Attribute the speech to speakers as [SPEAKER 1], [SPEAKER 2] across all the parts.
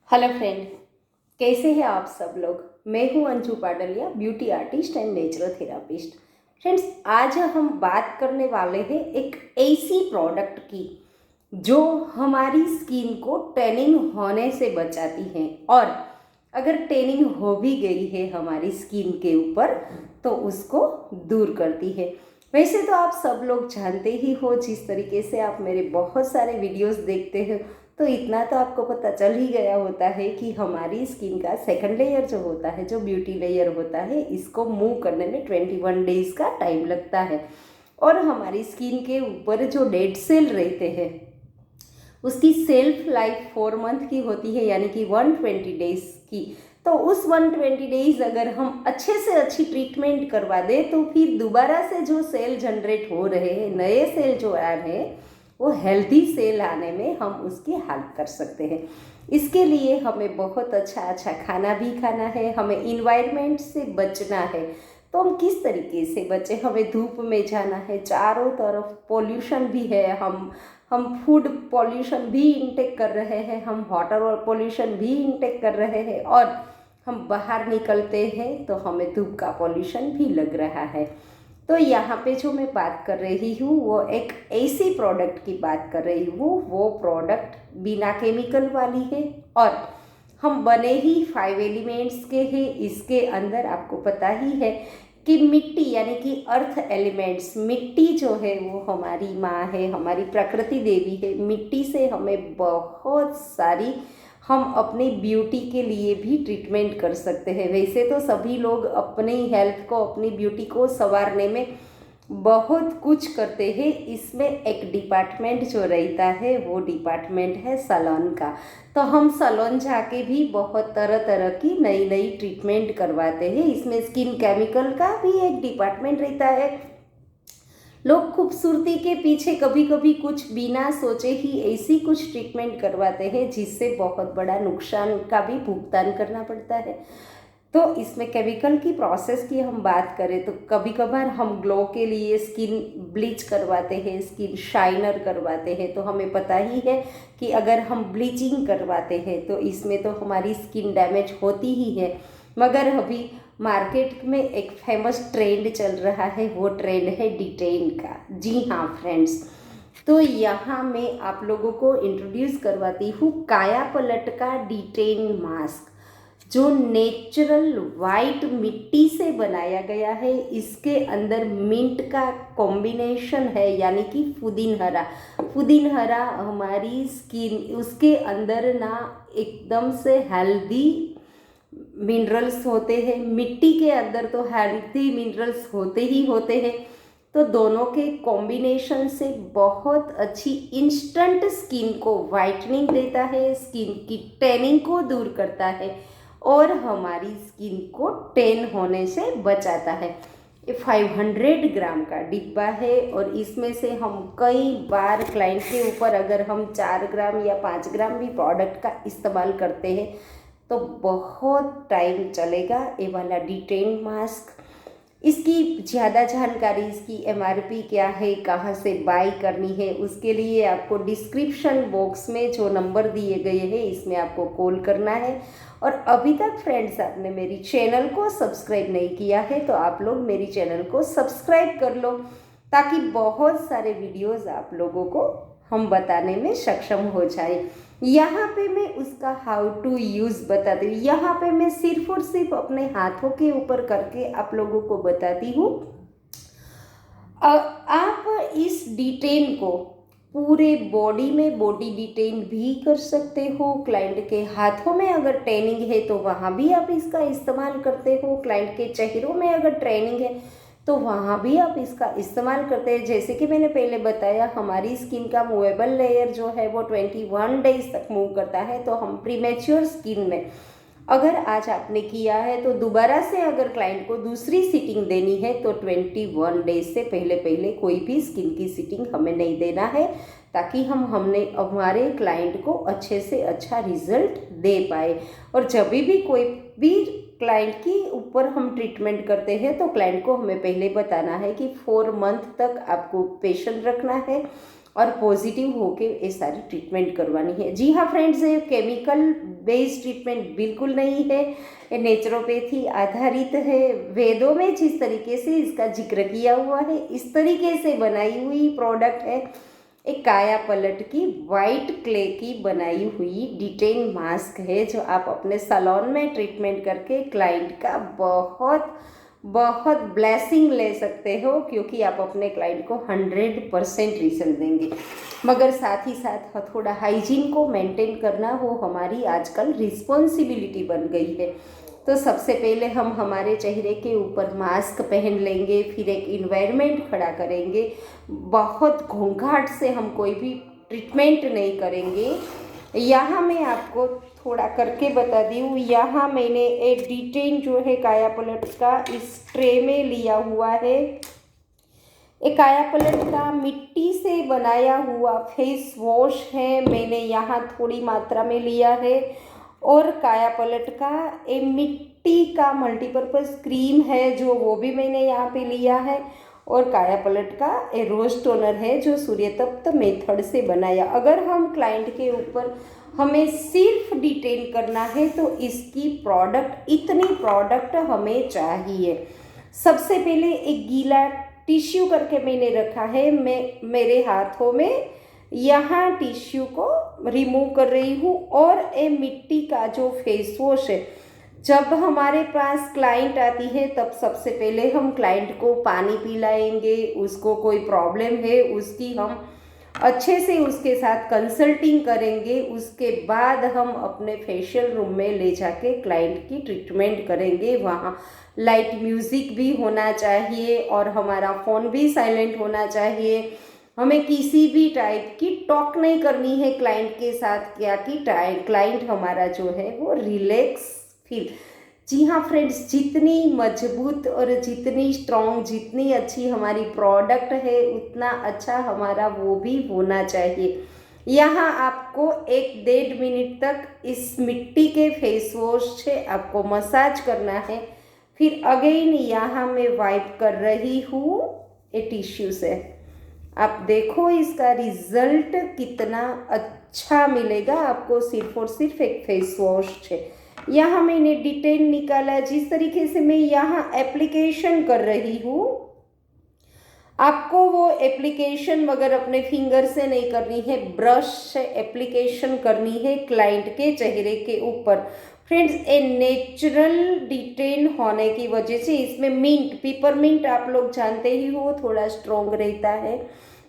[SPEAKER 1] Hello friend, कैसे हैं आप सब लोग। मैं हूं Anju Padaliya, beauty artist and natural therapist. Friends, आज हम बात करने वाले हैं एक ऐसी प्रोडक्ट की जो हमारी स्किन को टैनिंग होने से बचाती है, और अगर टैनिंग हो भी गई है हमारी स्किन के ऊपर तो उसको दूर करती है। वैसे तो आप सब लोग जानते ही हो, जिस तरीके से आप मेरे बहुत सारे वीडियोस देखते हो तो इतना तो आपको पता चल ही गया होता है कि हमारी स्किन का सेकंड लेयर जो होता है, जो ब्यूटी लेयर होता है, इसको मूव करने में 21 डेज का टाइम लगता है। और हमारी स्किन के ऊपर जो डेड सेल रहते हैं उसकी सेल्फ लाइफ 4 मंथ की होती है, यानी कि 120 डेज की। तो उस 120 डेज अगर हम अच्छे से अच्छी ट्रीटमेंट करवा दें तो फिर दोबारा से जो सेल जनरेट हो रहे हैं, नए सेल जो आ रहे हैं, वो हेल्दी सेल आने में हम उसकी हेल्प कर सकते हैं। इसके लिए हमें बहुत अच्छा अच्छा खाना भी खाना है, हमें इन्वायरमेंट से बचना है। तो हम किस तरीके से बचे, हमें धूप में जाना है, चारों तरफ पॉल्यूशन भी है, हम फूड पॉल्यूशन भी इंटेक कर रहे हैं, हम वाटर और पॉल्यूशन भी इंटेक कर रहे हैं, और हम बाहर निकलते हैं तो हमें धूप का पॉल्यूशन भी लग रहा है। तो यहाँ पे जो मैं बात कर रही हूँ वो एक ऐसी प्रोडक्ट की बात कर रही हूँ, वो प्रोडक्ट बिना केमिकल वाली है, और हम बने ही 5 एलिमेंट्स के हैं। इसके अंदर आपको पता ही है कि मिट्टी यानी कि अर्थ एलिमेंट्स, मिट्टी जो है वो हमारी माँ है, हमारी प्रकृति देवी है। मिट्टी से हमें बहुत सारी, हम अपनी ब्यूटी के लिए भी ट्रीटमेंट कर सकते हैं। वैसे तो सभी लोग अपनी हेल्थ को, अपनी ब्यूटी को संवारने में बहुत कुछ करते हैं। इसमें एक डिपार्टमेंट जो रहता है वो डिपार्टमेंट है सैलून का। तो हम सैलून जाके भी बहुत तरह तरह की नई नई ट्रीटमेंट करवाते हैं। इसमें स्किन केमिकल का भी एक डिपार्टमेंट रहता है। लोग खूबसूरती के पीछे कभी कभी कुछ बिना सोचे ही ऐसी कुछ ट्रीटमेंट करवाते हैं जिससे बहुत बड़ा नुकसान का भी भुगतान करना पड़ता है। तो इसमें केमिकल की प्रोसेस की हम बात करें तो कभी कभार हम ग्लो के लिए स्किन ब्लीच करवाते हैं, स्किन शाइनर करवाते हैं। तो हमें पता ही है कि अगर हम ब्लीचिंग करवाते हैं तो इसमें तो हमारी स्किन डैमेज होती ही है। मगर अभी मार्केट में एक फेमस ट्रेंड चल रहा है, वो ट्रेंड है डिटेन का। जी हाँ फ्रेंड्स, तो यहाँ मैं आप लोगों को इंट्रोड्यूस करवाती हूँ काया पलट का डिटेन मास्क, जो नेचुरल वाइट मिट्टी से बनाया गया है। इसके अंदर मिंट का कॉम्बिनेशन है, यानी कि पुदीन हरा हमारी स्किन, उसके अंदर ना एकदम से हेल्दी मिनरल्स होते हैं। मिट्टी के अंदर तो हेल्दी मिनरल्स होते ही होते हैं। तो दोनों के कॉम्बिनेशन से बहुत अच्छी इंस्टेंट स्किन को वाइटनिंग देता है, स्किन की टैनिंग को दूर करता है, और हमारी स्किन को टैन होने से बचाता है। ये 500 ग्राम का डिब्बा है, और इसमें से हम कई बार क्लाइंट के ऊपर अगर हम 4 ग्राम या 5 ग्राम भी प्रोडक्ट का इस्तेमाल करते हैं तो बहुत टाइम चलेगा ये वाला डिटेन मास्क। इसकी ज़्यादा जानकारी, इसकी एमआरपी क्या है, कहाँ से बाय करनी है, उसके लिए आपको डिस्क्रिप्शन बॉक्स में जो नंबर दिए गए हैं इसमें आपको कॉल करना है। और अभी तक फ्रेंड्स आपने मेरी चैनल को सब्सक्राइब नहीं किया है तो आप लोग मेरी चैनल को सब्सक्राइब कर लो, ताकि बहुत सारे वीडियोस आप लोगों को हम बताने में सक्षम हो जाए। यहाँ पे मैं उसका हाउ टू यूज़ बताती हूँ। यहाँ पे मैं सिर्फ और सिर्फ अपने हाथों के ऊपर करके आप लोगों को बताती हूँ। आप इस डिटेन को पूरे बॉडी में बॉडी डिटेन भी कर सकते हो। क्लाइंट के हाथों में अगर ट्रेनिंग है तो वहाँ भी आप इसका इस्तेमाल करते हो। क्लाइंट के चेहरों में अगर ट्रेनिंग है तो वहाँ भी आप इसका इस्तेमाल करते हैं। जैसे कि मैंने पहले बताया, हमारी स्किन का मूवेबल लेयर जो है वो 21 डेज तक मूव करता है। तो हम प्रीमेच्योर स्किन में अगर आज आपने किया है तो दोबारा से अगर क्लाइंट को दूसरी सीटिंग देनी है तो 21 डेज से पहले पहले कोई भी स्किन की सीटिंग हमें नहीं देना है, ताकि हमने हमारे क्लाइंट को अच्छे से अच्छा रिजल्ट दे पाए। और जब भी कोई भी क्लाइंट के ऊपर हम ट्रीटमेंट करते हैं तो क्लाइंट को हमें पहले बताना है कि 4 मंथ तक आपको पेशेंट रखना है, और पॉजिटिव होके ये सारी ट्रीटमेंट करवानी है। जी हाँ फ्रेंड्स, ये केमिकल बेस्ड ट्रीटमेंट बिल्कुल नहीं है, ये नेचुरोपैथी आधारित है। वेदों में जिस तरीके से इसका जिक्र किया हुआ है इस तरीके से बनाई हुई प्रोडक्ट है। एक काया पलट की वाइट क्ले की बनाई हुई डिटेन मास्क है, जो आप अपने सैलून में ट्रीटमेंट करके क्लाइंट का बहुत बहुत ब्लेसिंग ले सकते हो, क्योंकि आप अपने क्लाइंट को 100% रिजल्ट देंगे। मगर साथ ही साथ थोड़ा हाइजीन को मेंटेन करना वो हमारी आजकल रिस्पॉन्सिबिलिटी बन गई है। तो सबसे पहले हम हमारे चेहरे के ऊपर मास्क पहन लेंगे, फिर एक इन्वायरमेंट खड़ा करेंगे। बहुत घोंघाट से हम कोई भी ट्रीटमेंट नहीं करेंगे। यहाँ मैं आपको थोड़ा करके बता दी हूँ। यहाँ मैंने एक डिटेन जो है काया पलट का इस ट्रे में लिया हुआ है। एक काया पलट का मिट्टी से बनाया हुआ फेस वॉश है, मैंने यहाँ थोड़ी मात्रा में लिया है। और काया पलट का एक मिट्टी का मल्टीपर्पज़ क्रीम है, जो वो भी मैंने यहाँ पे लिया है। और काया पलट का ए रोज टोनर है, जो सूर्य तप्त मेथड से बनाया। अगर हम क्लाइंट के ऊपर हमें सिर्फ डिटेन करना है तो इसकी प्रोडक्ट, इतनी प्रोडक्ट हमें चाहिए। सबसे पहले एक गीला टिश्यू करके मैंने रखा है, मैं मेरे हाथों में यहाँ टिश्यू को रिमूव कर रही हूँ। और ये मिट्टी का जो फेस वॉश है, जब हमारे पास क्लाइंट आती है तब सबसे पहले हम क्लाइंट को पानी पिलाएंगे। उसको कोई प्रॉब्लम है उसकी हम अच्छे से उसके साथ कंसल्टिंग करेंगे। उसके बाद हम अपने फेशियल रूम में ले जाके क्लाइंट की ट्रीटमेंट करेंगे। वहाँ लाइट म्यूज़िक भी होना चाहिए और हमारा फ़ोन भी साइलेंट होना चाहिए। हमें किसी भी टाइप की टॉक नहीं करनी है क्लाइंट के साथ, क्या कि क्लाइंट हमारा जो है वो रिलैक्स फील। जी हाँ फ्रेंड्स, जितनी मजबूत और जितनी स्ट्रॉन्ग, जितनी अच्छी हमारी प्रोडक्ट है उतना अच्छा हमारा वो भी होना चाहिए। यहाँ आपको 1-1.5 मिनट तक इस मिट्टी के फेस वॉश से आपको मसाज करना है। फिर अगेन यहाँ मैं वाइप कर रही हूँ ये टिश्यू से। आप देखो इसका रिजल्ट कितना अच्छा मिलेगा आपको सिर्फ और सिर्फ एक फेस वॉश से। यहाँ मैंने डिटेन निकाला, जिस तरीके से मैं यहाँ एप्लीकेशन कर रही हूँ, आपको वो एप्लीकेशन मगर अपने फिंगर से नहीं करनी है, ब्रश से एप्लीकेशन करनी है क्लाइंट के चेहरे के ऊपर। फ्रेंड्स, ये नेचुरल डिटेन होने की वजह से इसमें मिंट, पेपरमिंट आप लोग जानते ही हो, थोड़ा स्ट्रॉन्ग रहता है।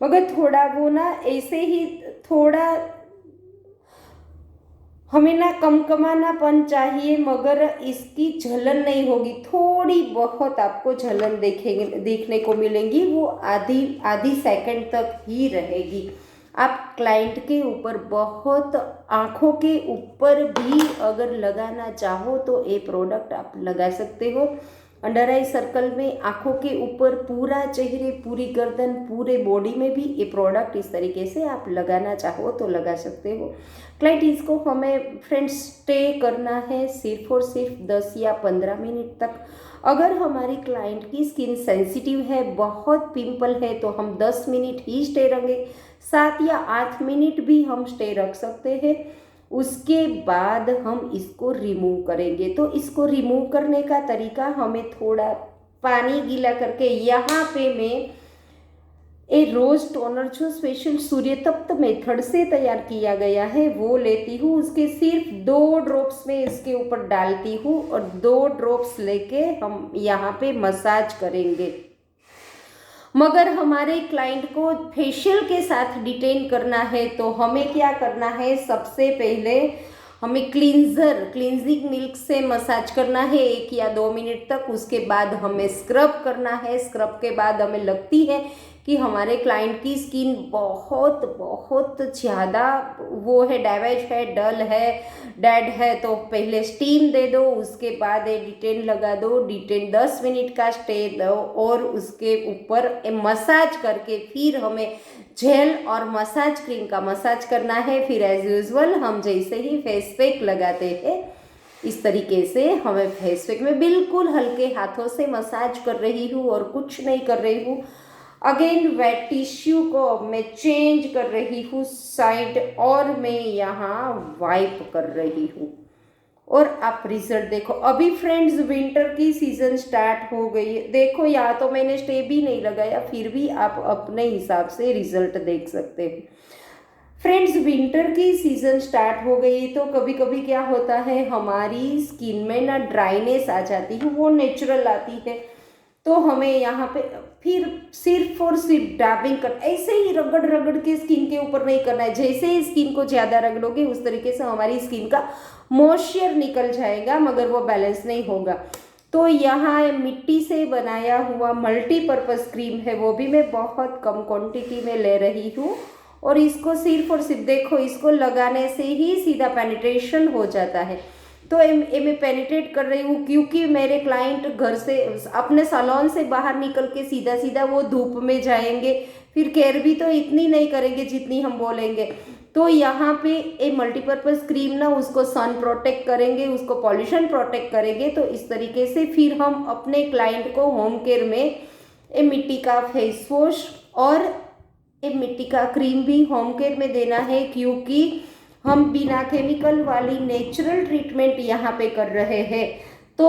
[SPEAKER 1] मगर थोड़ा वो ना ऐसे ही थोड़ा हमें ना कमकमानापन चाहिए, मगर इसकी झलन नहीं होगी। थोड़ी बहुत आपको झलन देखने को मिलेंगी, वो आधी सेकंड तक ही रहेगी। आप क्लाइंट के ऊपर बहुत, आँखों के ऊपर भी अगर लगाना चाहो तो ये प्रोडक्ट आप लगा सकते हो। अंडर आई सर्कल में, आँखों के ऊपर, पूरा चेहरे, पूरी गर्दन, पूरे बॉडी में भी ये प्रोडक्ट इस तरीके से आप लगाना चाहो तो लगा सकते हो। क्लाइंट इसको हमें फ्रेंड्स स्टे करना है सिर्फ और सिर्फ 10 या 15 मिनट तक। अगर हमारी क्लाइंट की स्किन सेंसिटिव है, बहुत पिंपल है, तो हम 10 मिनट ही स्टे रहेंगे। 7 या 8 मिनट भी हम स्टे रख सकते हैं। उसके बाद हम इसको रिमूव करेंगे। तो इसको रिमूव करने का तरीका, हमें थोड़ा पानी गीला करके यहाँ पे मैं ए रोज टोनर जो स्पेशल सूर्य तप्त मेथड से तैयार किया गया है वो लेती हूँ। उसके सिर्फ 2 ड्रॉप्स में इसके ऊपर डालती हूँ और 2 ड्रॉप्स लेके हम यहाँ पे मसाज करेंगे। मगर हमारे क्लाइंट को फेशियल के साथ डिटेन करना है तो हमें क्या करना है, सबसे पहले हमें क्लींजिंग मिल्क से मसाज करना है 1 या 2 मिनट तक। उसके बाद हमें स्क्रब करना है। स्क्रब के बाद हमें लगती है कि हमारे क्लाइंट की स्किन बहुत बहुत ज़्यादा वो है, डैमेज है, डल है, डेड है, तो पहले स्टीम दे दो। उसके बाद डिटेन लगा दो। डिटेन 10 मिनट का स्टे दो और उसके ऊपर मसाज करके फिर हमें जेल और मसाज क्रीम का मसाज करना है। फिर एज यूजुअल हम जैसे ही फेस पैक लगाते हैं इस तरीके से हमें फेस पैक में बिल्कुल हल्के हाथों से मसाज कर रही हूँ और कुछ नहीं कर रही हूँ। अगेन वेट टिश्यू को मैं चेंज कर रही हूँ साइड और मैं यहाँ वाइप कर रही हूँ और आप रिजल्ट देखो। अभी फ्रेंड्स विंटर की सीज़न स्टार्ट हो गई है, देखो या तो मैंने स्टे भी नहीं लगाया फिर भी आप अपने हिसाब से रिजल्ट देख सकते हैं। फ्रेंड्स विंटर की सीज़न स्टार्ट हो गई तो कभी कभी क्या होता है हमारी स्किन में ना ड्राइनेस आ जाती है, वो नेचुरल आती है। तो हमें यहाँ पे फिर सिर्फ और सिर्फ डैबिंग कर, ऐसे ही रगड़ रगड़ के स्किन के ऊपर नहीं करना है। जैसे ही स्किन को ज़्यादा रगड़ोगे उस तरीके से हमारी स्किन का मॉइस्चर निकल जाएगा मगर वो बैलेंस नहीं होगा। तो यहाँ मिट्टी से बनाया हुआ मल्टीपर्पज़ क्रीम है, वो भी मैं बहुत कम क्वांटिटी में ले रही हूँ और इसको सिर्फ और सिर्फ देखो, इसको लगाने से ही सीधा पेनिट्रेशन हो जाता है। तो मैं पेनिट्रेट कर रही हूँ क्योंकि मेरे क्लाइंट घर से अपने सैलून से बाहर निकल के सीधा सीधा वो धूप में जाएंगे, फिर केयर भी तो इतनी नहीं करेंगे जितनी हम बोलेंगे। तो यहाँ पे ये मल्टीपर्पज़ क्रीम ना उसको सन प्रोटेक्ट करेंगे, उसको पॉल्यूशन प्रोटेक्ट करेंगे। तो इस तरीके से फिर हम अपने क्लाइंट को होम केयर में ये मिट्टी का फेस वॉश और ये मिट्टी का क्रीम भी होम केयर में देना है क्योंकि हम बिना केमिकल वाली नेचुरल ट्रीटमेंट यहाँ पे कर रहे हैं। तो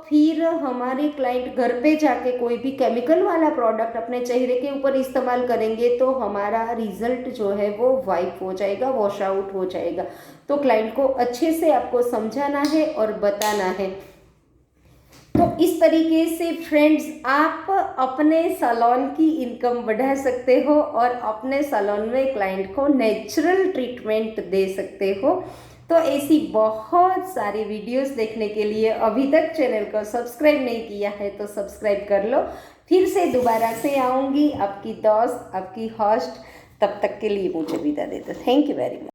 [SPEAKER 1] फिर हमारे क्लाइंट घर पे जाके कोई भी केमिकल वाला प्रोडक्ट अपने चेहरे के ऊपर इस्तेमाल करेंगे तो हमारा रिजल्ट जो है वो वाइप हो जाएगा, वॉश आउट हो जाएगा। तो क्लाइंट को अच्छे से आपको समझाना है और बताना है। तो इस तरीके से फ्रेंड्स आप अपने सैलून की इनकम बढ़ा सकते हो और अपने सैलून में क्लाइंट को नेचुरल ट्रीटमेंट दे सकते हो। तो ऐसी बहुत सारी वीडियोस देखने के लिए अभी तक चैनल को सब्सक्राइब नहीं किया है तो सब्सक्राइब कर लो। फिर से दोबारा से आऊँगी आपकी दोस्त, आपकी होस्ट। तब तक के लिए मुझे विदा दे दो। Thank you very much.